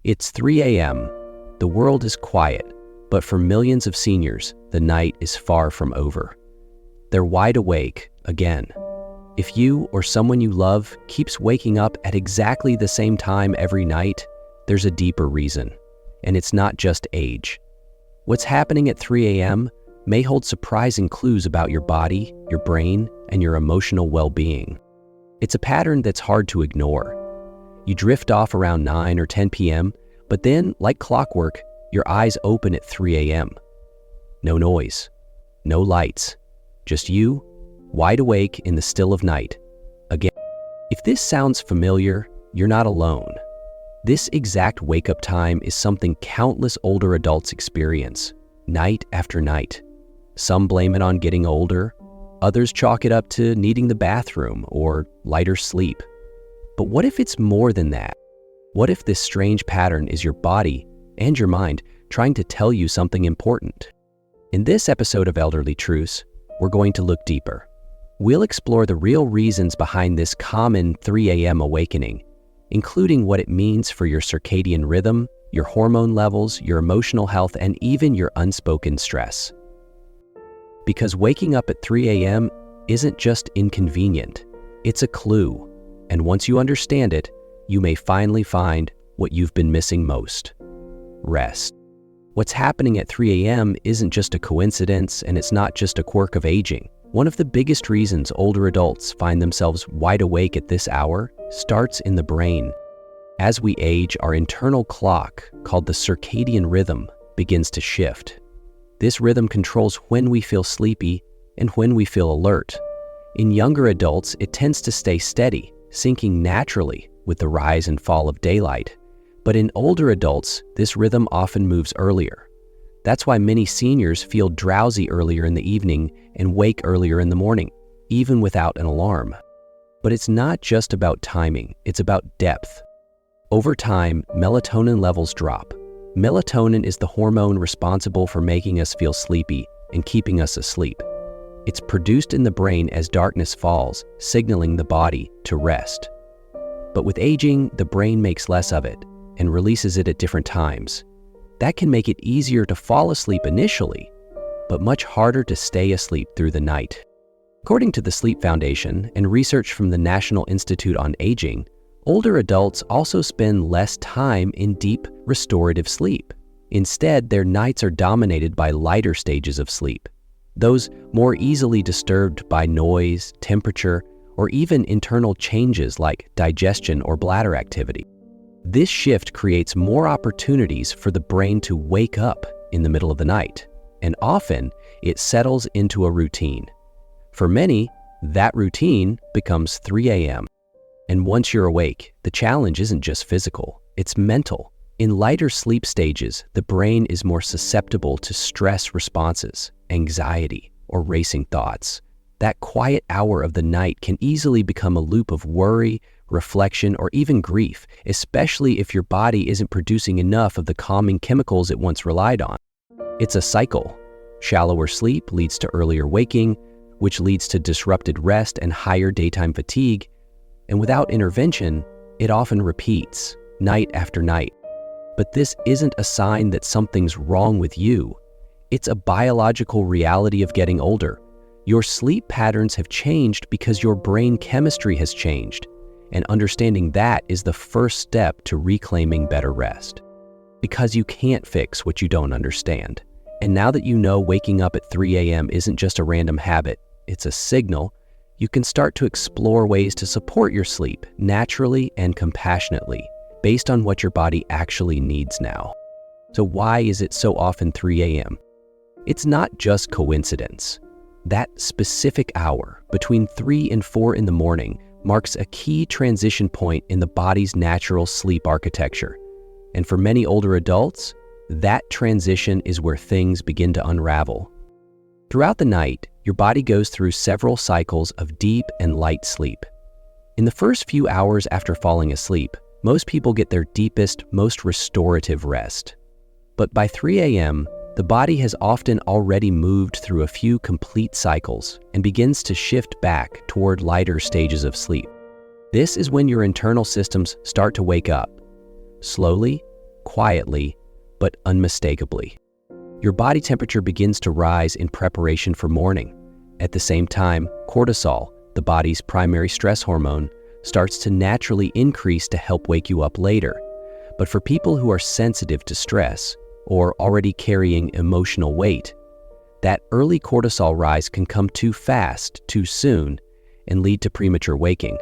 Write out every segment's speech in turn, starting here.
It's 3 a.m. The world is quiet, but for millions of seniors, the night is far from over. They're wide awake again. If you or someone you love keeps waking up at exactly the same time every night, there's a deeper reason, and it's not just age. What's happening at 3 a.m. may hold surprising clues about your body, your brain, and your emotional well-being. It's a pattern that's hard to ignore. You drift off around 9 or 10 p.m., but then, like clockwork, your eyes open at 3 a.m. No noise, no lights, just you, wide awake in the still of night. Again, if this sounds familiar, you're not alone. This exact wake-up time is something countless older adults experience, night after night. Some blame it on getting older, others chalk it up to needing the bathroom or lighter sleep. But what if it's more than that? What if this strange pattern is your body and your mind trying to tell you something important? In this episode of Elderly Truths, we're going to look deeper. We'll explore the real reasons behind this common 3 a.m. awakening, including what it means for your circadian rhythm, your hormone levels, your emotional health, and even your unspoken stress. Because waking up at 3 a.m. isn't just inconvenient, it's a clue. And once you understand it, you may finally find what you've been missing most: rest. What's happening at 3 a.m. isn't just a coincidence, and it's not just a quirk of aging. One of the biggest reasons older adults find themselves wide awake at this hour starts in the brain. As we age, our internal clock, called the circadian rhythm, begins to shift. This rhythm controls when we feel sleepy and when we feel alert. In younger adults, it tends to stay steady, syncing naturally with the rise and fall of daylight. But in older adults, this rhythm often moves earlier. That's why many seniors feel drowsy earlier in the evening and wake earlier in the morning, even without an alarm. But it's not just about timing, it's about depth. Over time, melatonin levels drop. Melatonin is the hormone responsible for making us feel sleepy and keeping us asleep. It's produced in the brain as darkness falls, signaling the body to rest. But with aging, the brain makes less of it and releases it at different times. That can make it easier to fall asleep initially, but much harder to stay asleep through the night. According to the Sleep Foundation and research from the National Institute on Aging, older adults also spend less time in deep, restorative sleep. Instead, their nights are dominated by lighter stages of sleep, those more easily disturbed by noise, temperature, or even internal changes like digestion or bladder activity. This shift creates more opportunities for the brain to wake up in the middle of the night, and often it settles into a routine. For many, that routine becomes 3 a.m. And once you're awake, the challenge isn't just physical, it's mental. In lighter sleep stages, the brain is more susceptible to stress responses, anxiety, or racing thoughts. That quiet hour of the night can easily become a loop of worry, reflection, or even grief, especially if your body isn't producing enough of the calming chemicals it once relied on. It's a cycle. Shallower sleep leads to earlier waking, which leads to disrupted rest and higher daytime fatigue. And without intervention, it often repeats, night after night. But this isn't a sign that something's wrong with you. It's a biological reality of getting older. Your sleep patterns have changed because your brain chemistry has changed, and understanding that is the first step to reclaiming better rest. Because you can't fix what you don't understand. And now that you know waking up at 3 a.m. isn't just a random habit, it's a signal, you can start to explore ways to support your sleep naturally and compassionately, based on what your body actually needs now. So why is it so often 3 a.m.? It's not just coincidence. That specific hour, between 3 and 4 in the morning, marks a key transition point in the body's natural sleep architecture. And for many older adults, that transition is where things begin to unravel. Throughout the night, your body goes through several cycles of deep and light sleep. In the first few hours after falling asleep, most people get their deepest, most restorative rest. But by 3 a.m., the body has often already moved through a few complete cycles and begins to shift back toward lighter stages of sleep. This is when your internal systems start to wake up. Slowly, quietly, but unmistakably. Your body temperature begins to rise in preparation for morning. At the same time, cortisol, the body's primary stress hormone, starts to naturally increase to help wake you up later. But for people who are sensitive to stress or already carrying emotional weight, that early cortisol rise can come too fast, too soon, and lead to premature waking.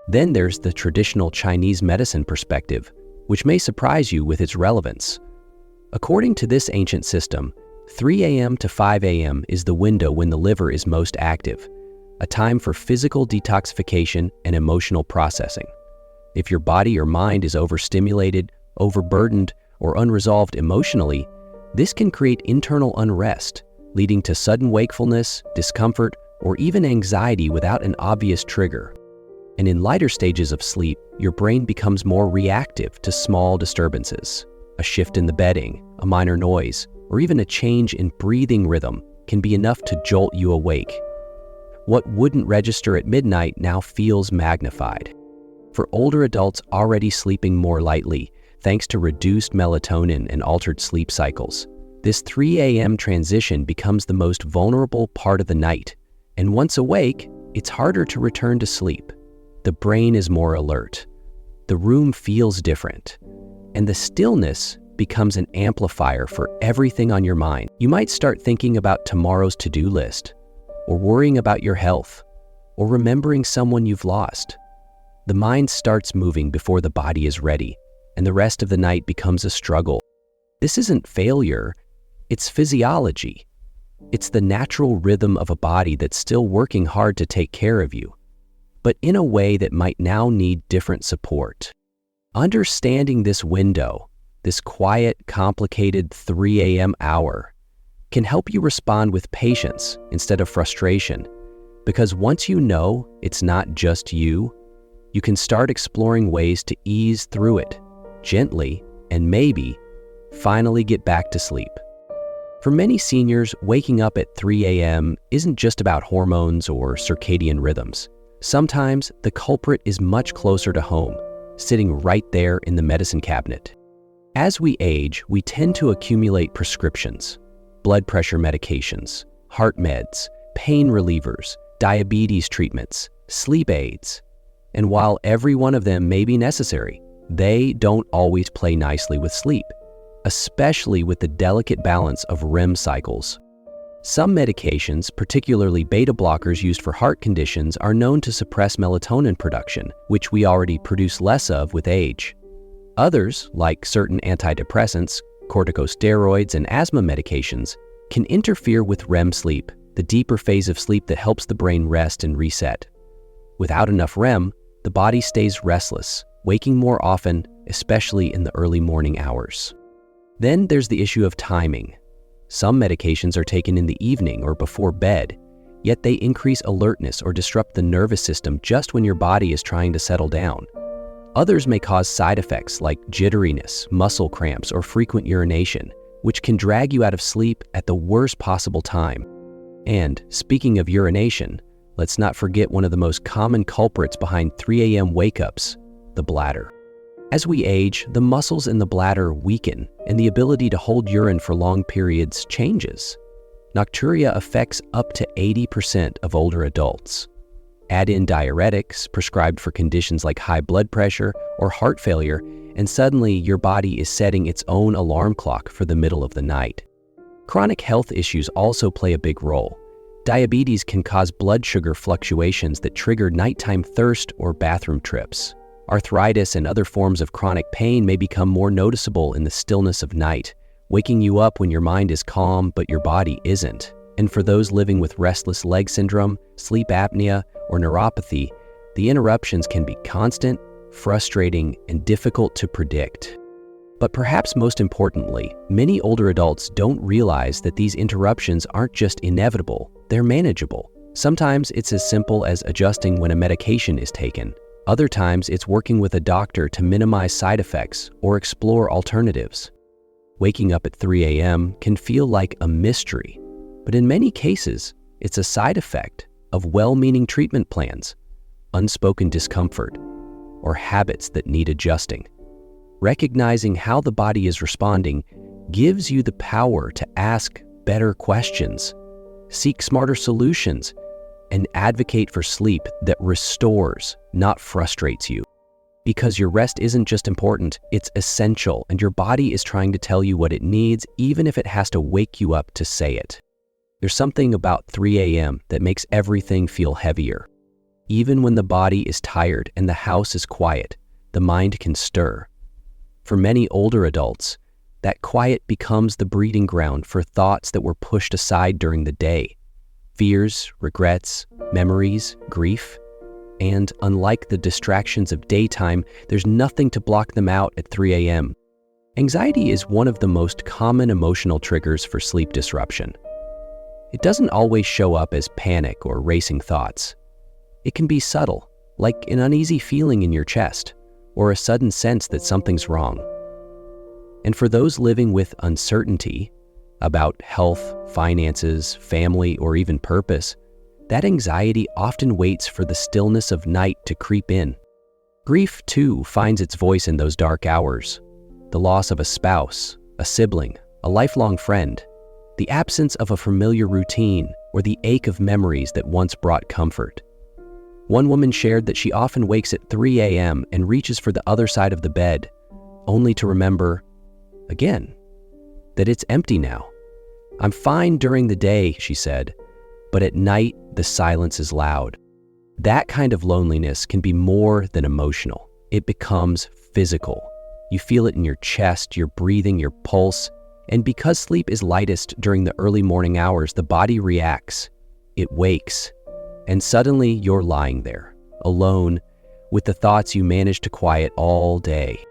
Then there's the traditional Chinese medicine perspective, which may surprise you with its relevance. According to this ancient system, 3 a.m. to 5 a.m. is the window when the liver is most active, a time for physical detoxification and emotional processing. If your body or mind is overstimulated, overburdened, or unresolved emotionally, this can create internal unrest, leading to sudden wakefulness, discomfort, or even anxiety without an obvious trigger. And in lighter stages of sleep, your brain becomes more reactive to small disturbances. A shift in the bedding, a minor noise, or even a change in breathing rhythm can be enough to jolt you awake. What wouldn't register at midnight now feels magnified. For older adults already sleeping more lightly, thanks to reduced melatonin and altered sleep cycles, this 3 a.m. transition becomes the most vulnerable part of the night. And once awake, it's harder to return to sleep. The brain is more alert. The room feels different. And the stillness becomes an amplifier for everything on your mind. You might start thinking about tomorrow's to-do list, or worrying about your health, or remembering someone you've lost. The mind starts moving before the body is ready, and the rest of the night becomes a struggle. This isn't failure, it's physiology. It's the natural rhythm of a body that's still working hard to take care of you, but in a way that might now need different support. Understanding this window, this quiet, complicated 3 a.m. hour, can help you respond with patience instead of frustration, because once you know it's not just you, you can start exploring ways to ease through it gently and maybe finally get back to sleep. For many seniors, waking up at 3 a.m. isn't just about hormones or circadian rhythms. Sometimes the culprit is much closer to home, sitting right there in the medicine cabinet. As we age, we tend to accumulate prescriptions, blood pressure medications, heart meds, pain relievers, diabetes treatments, sleep aids. And while every one of them may be necessary, they don't always play nicely with sleep, especially with the delicate balance of REM cycles. Some medications, particularly beta blockers used for heart conditions, are known to suppress melatonin production, which we already produce less of with age. Others, like certain antidepressants, corticosteroids, and asthma medications, can interfere with REM sleep, the deeper phase of sleep that helps the brain rest and reset. Without enough REM, the body stays restless, waking more often, especially in the early morning hours. Then there's the issue of timing. Some medications are taken in the evening or before bed, yet they increase alertness or disrupt the nervous system just when your body is trying to settle down. Others may cause side effects like jitteriness, muscle cramps, or frequent urination, which can drag you out of sleep at the worst possible time. And speaking of urination, let's not forget one of the most common culprits behind 3 a.m. wake-ups, the bladder. As we age, the muscles in the bladder weaken and the ability to hold urine for long periods changes. Nocturia affects up to 80% of older adults. Add in diuretics prescribed for conditions like high blood pressure or heart failure, and suddenly your body is setting its own alarm clock for the middle of the night. Chronic health issues also play a big role. Diabetes can cause blood sugar fluctuations that trigger nighttime thirst or bathroom trips. Arthritis and other forms of chronic pain may become more noticeable in the stillness of night, waking you up when your mind is calm but your body isn't. And for those living with restless leg syndrome, sleep apnea, or neuropathy, the interruptions can be constant, frustrating, and difficult to predict. But perhaps most importantly, many older adults don't realize that these interruptions aren't just inevitable, they're manageable. Sometimes it's as simple as adjusting when a medication is taken. Other times, it's working with a doctor to minimize side effects or explore alternatives. Waking up at 3 a.m. can feel like a mystery, but in many cases, it's a side effect of well-meaning treatment plans, unspoken discomfort, or habits that need adjusting. Recognizing how the body is responding gives you the power to ask better questions, seek smarter solutions, and advocate for sleep that restores, not frustrates you. Because your rest isn't just important, it's essential, and your body is trying to tell you what it needs, even if it has to wake you up to say it. There's something about 3 a.m. that makes everything feel heavier. Even when the body is tired and the house is quiet, the mind can stir. For many older adults, that quiet becomes the breeding ground for thoughts that were pushed aside during the day. Fears, regrets, memories, grief. And unlike the distractions of daytime, there's nothing to block them out at 3 a.m. Anxiety is one of the most common emotional triggers for sleep disruption. It doesn't always show up as panic or racing thoughts. It can be subtle, like an uneasy feeling in your chest, or a sudden sense that something's wrong. And for those living with uncertainty about health, finances, family, or even purpose, that anxiety often waits for the stillness of night to creep in. Grief, too, finds its voice in those dark hours. The loss of a spouse, a sibling, a lifelong friend, the absence of a familiar routine, or the ache of memories that once brought comfort. One woman shared that she often wakes at 3 a.m. and reaches for the other side of the bed, only to remember, again, that it's empty now. "I'm fine during the day," she said, "but at night, the silence is loud." That kind of loneliness can be more than emotional. It becomes physical. You feel it in your chest, your breathing, your pulse. And because sleep is lightest during the early morning hours, the body reacts. It wakes. And suddenly you're lying there, alone, with the thoughts you managed to quiet all day.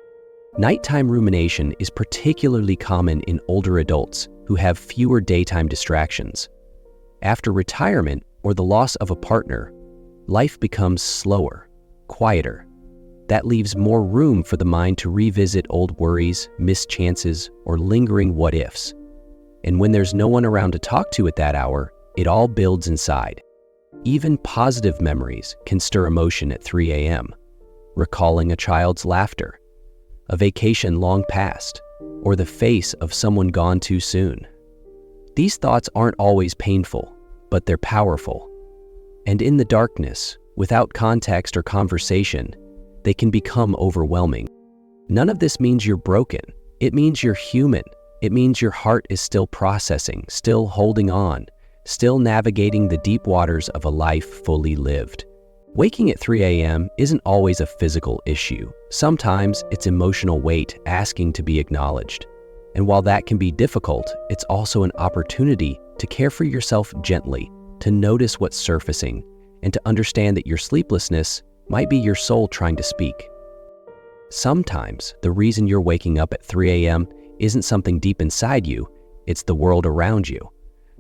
Nighttime rumination is particularly common in older adults who have fewer daytime distractions. After retirement or the loss of a partner, life becomes slower, quieter. That leaves more room for the mind to revisit old worries, missed chances, or lingering what-ifs. And when there's no one around to talk to at that hour, it all builds inside. Even positive memories can stir emotion at 3 a.m., recalling a child's laughter, a vacation long past, or the face of someone gone too soon. These thoughts aren't always painful, but they're powerful. And in the darkness, without context or conversation, they can become overwhelming. None of this means you're broken. It means you're human. It means your heart is still processing, still holding on, still navigating the deep waters of a life fully lived. Waking at 3 a.m. isn't always a physical issue. Sometimes it's emotional weight asking to be acknowledged. And while that can be difficult, it's also an opportunity to care for yourself gently, to notice what's surfacing, and to understand that your sleeplessness might be your soul trying to speak. Sometimes the reason you're waking up at 3 a.m. isn't something deep inside you, it's the world around you.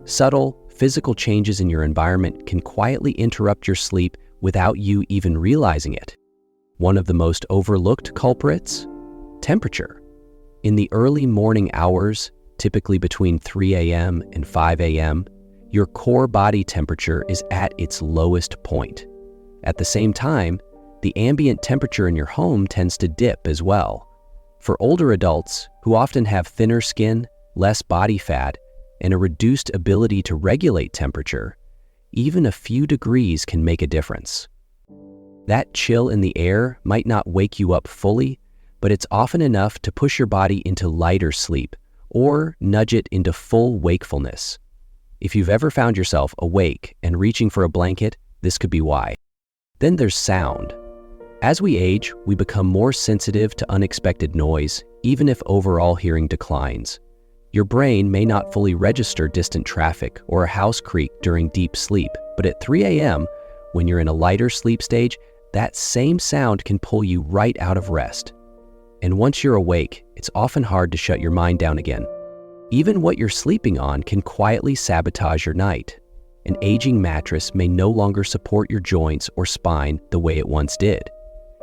Subtle, physical changes in your environment can quietly interrupt your sleep without you even realizing it. One of the most overlooked culprits? Temperature. In the early morning hours, typically between 3 a.m. and 5 a.m., your core body temperature is at its lowest point. At the same time, the ambient temperature in your home tends to dip as well. For older adults who often have thinner skin, less body fat, and a reduced ability to regulate temperature, even a few degrees can make a difference. That chill in the air might not wake you up fully, but it's often enough to push your body into lighter sleep or nudge it into full wakefulness. If you've ever found yourself awake and reaching for a blanket, this could be why. Then there's sound. As we age, we become more sensitive to unexpected noise, even if overall hearing declines. Your brain may not fully register distant traffic or a house creak during deep sleep, but at 3 a.m., when you're in a lighter sleep stage, that same sound can pull you right out of rest. And once you're awake, it's often hard to shut your mind down again. Even what you're sleeping on can quietly sabotage your night. An aging mattress may no longer support your joints or spine the way it once did.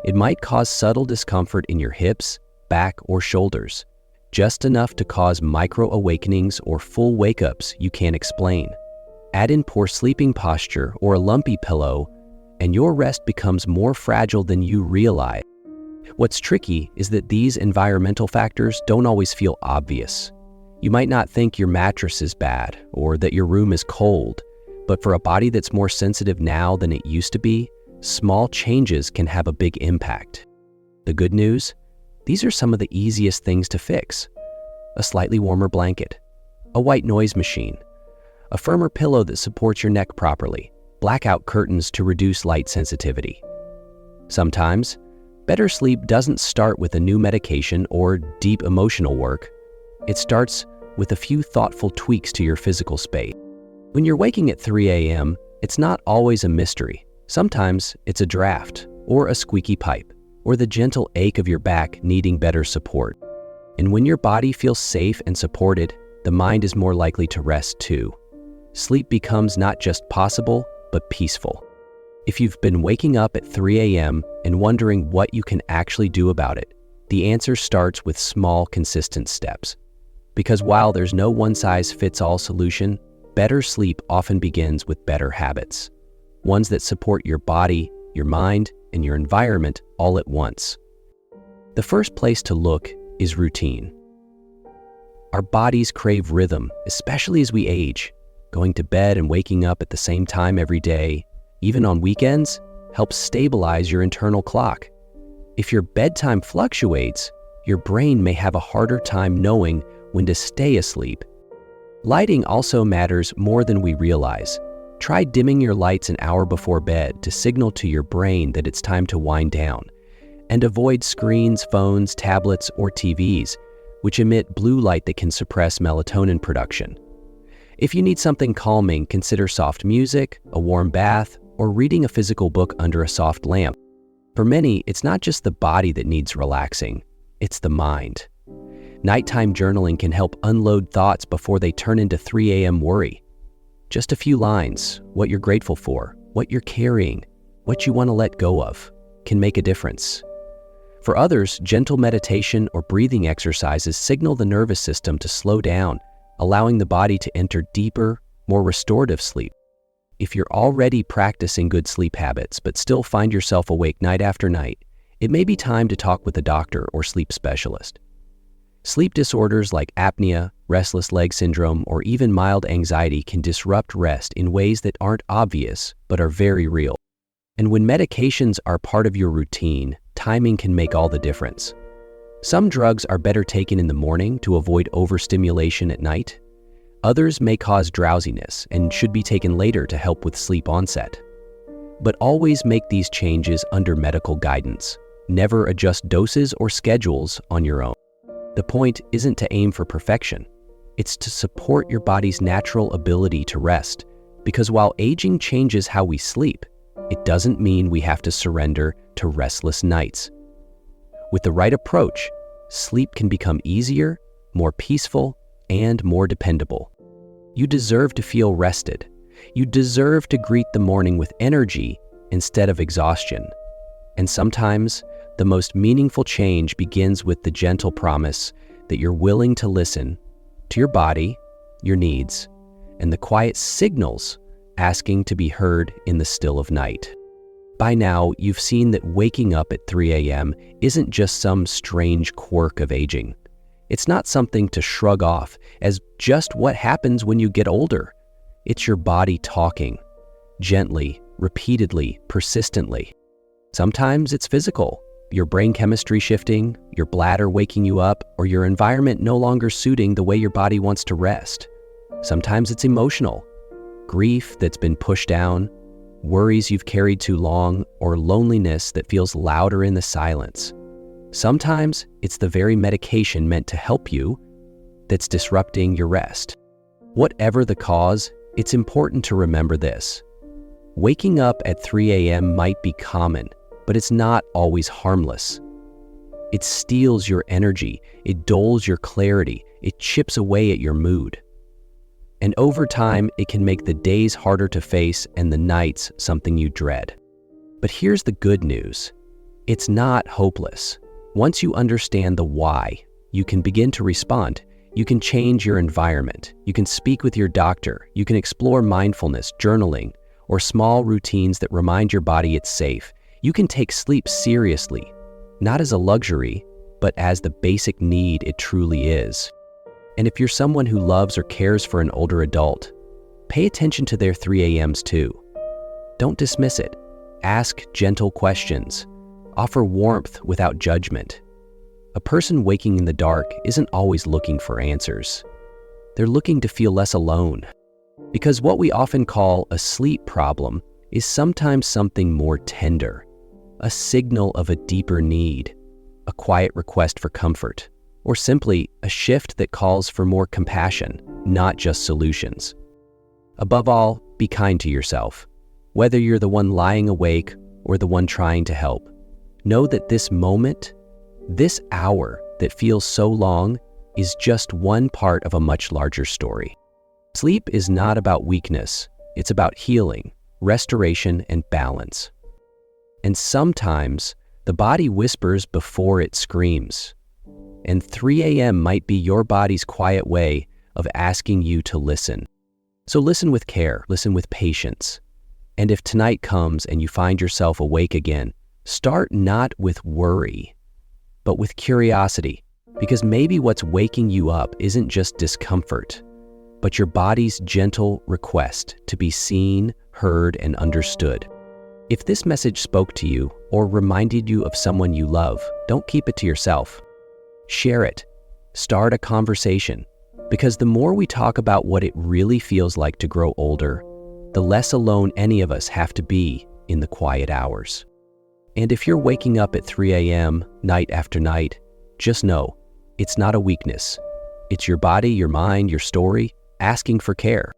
It might cause subtle discomfort in your hips, back, or shoulders, just enough to cause micro-awakenings or full wake-ups you can't explain. Add in poor sleeping posture or a lumpy pillow, and your rest becomes more fragile than you realize. What's tricky is that these environmental factors don't always feel obvious. You might not think your mattress is bad or that your room is cold, but for a body that's more sensitive now than it used to be, small changes can have a big impact. The good news? These are some of the easiest things to fix. A slightly warmer blanket, a white noise machine, a firmer pillow that supports your neck properly, blackout curtains to reduce light sensitivity. Sometimes, better sleep doesn't start with a new medication or deep emotional work. It starts with a few thoughtful tweaks to your physical space. When you're waking at 3 a.m., it's not always a mystery. Sometimes it's a draft, or a squeaky pipe, or the gentle ache of your back needing better support. And when your body feels safe and supported, the mind is more likely to rest too. Sleep becomes not just possible, but peaceful. If you've been waking up at 3 a.m. and wondering what you can actually do about it, the answer starts with small, consistent steps. Because while there's no one-size-fits-all solution, better sleep often begins with better habits, ones that support your body, your mind, and your environment all at once. The first place to look is routine. Our bodies crave rhythm, especially as we age. Going to bed and waking up at the same time every day, even on weekends, helps stabilize your internal clock. If your bedtime fluctuates, your brain may have a harder time knowing when to stay asleep. Lighting also matters more than we realize. Try dimming your lights an hour before bed to signal to your brain that it's time to wind down. And avoid screens, phones, tablets, or TVs, which emit blue light that can suppress melatonin production. If you need something calming, consider soft music, a warm bath, or reading a physical book under a soft lamp. For many, it's not just the body that needs relaxing, it's the mind. Nighttime journaling can help unload thoughts before they turn into 3 a.m. worry. Just a few lines, what you're grateful for, what you're carrying, what you want to let go of, can make a difference. For others, gentle meditation or breathing exercises signal the nervous system to slow down, allowing the body to enter deeper, more restorative sleep. If you're already practicing good sleep habits but still find yourself awake night after night, it may be time to talk with a doctor or sleep specialist. Sleep disorders like apnea, restless leg syndrome, or even mild anxiety can disrupt rest in ways that aren't obvious but are very real. And when medications are part of your routine, timing can make all the difference. Some drugs are better taken in the morning to avoid overstimulation at night. Others may cause drowsiness and should be taken later to help with sleep onset. But always make these changes under medical guidance. Never adjust doses or schedules on your own. The point isn't to aim for perfection. It's to support your body's natural ability to rest, because while aging changes how we sleep, it doesn't mean we have to surrender to restless nights. With the right approach, sleep can become easier, more peaceful, and more dependable. You deserve to feel rested. You deserve to greet the morning with energy instead of exhaustion. And sometimes, the most meaningful change begins with the gentle promise that you're willing to listen to your body, your needs, and the quiet signals asking to be heard in the still of night. By now, you've seen that waking up at 3 a.m. isn't just some strange quirk of aging. It's not something to shrug off as just what happens when you get older. It's your body talking, gently, repeatedly, persistently. Sometimes it's physical, your brain chemistry shifting, your bladder waking you up, or your environment no longer suiting the way your body wants to rest. Sometimes it's emotional, grief that's been pushed down, worries you've carried too long, or loneliness that feels louder in the silence. Sometimes it's the very medication meant to help you that's disrupting your rest. Whatever the cause, it's important to remember this. Waking up at 3 a.m. might be common, but it's not always harmless. It steals your energy, it dulls your clarity, it chips away at your mood. And over time, it can make the days harder to face and the nights something you dread. But here's the good news. It's not hopeless. Once you understand the why, you can begin to respond. You can change your environment. You can speak with your doctor. You can explore mindfulness, journaling, or small routines that remind your body it's safe. You can take sleep seriously. not as a luxury, but as the basic need it truly is. And if you're someone who loves or cares for an older adult, pay attention to their 3 a.m.s too. Don't dismiss it. Ask gentle questions. Offer warmth without judgment. A person waking in the dark isn't always looking for answers. They're looking to feel less alone. Because what we often call a sleep problem is sometimes something more tender, a signal of a deeper need, a quiet request for comfort, or simply a shift that calls for more compassion, not just solutions. Above all, be kind to yourself. Whether you're the one lying awake or the one trying to help, know that this moment, this hour that feels so long, is just one part of a much larger story. Sleep is not about weakness, it's about healing, restoration, and balance. And sometimes, the body whispers before it screams. And 3 a.m. might be your body's quiet way of asking you to listen. So listen with care, listen with patience. And if tonight comes and you find yourself awake again, start not with worry, but with curiosity, because maybe what's waking you up isn't just discomfort, but your body's gentle request to be seen, heard, and understood. If this message spoke to you or reminded you of someone you love, don't keep it to yourself. Share it. Start a conversation, because the more we talk about what it really feels like to grow older, the less alone any of us have to be in the quiet hours. And if you're waking up at 3 a.m. night after night, just know it's not a weakness. It's your body, your mind, your story asking for care.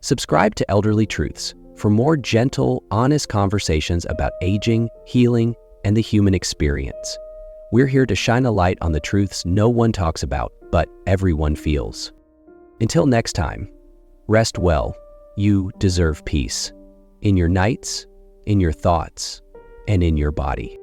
Subscribe to Elderly Truths for more gentle, honest conversations about aging, healing, and the human experience. We're here to shine a light on the truths no one talks about, but everyone feels. Until next time, rest well. You deserve peace. In your nights, in your thoughts, and in your body.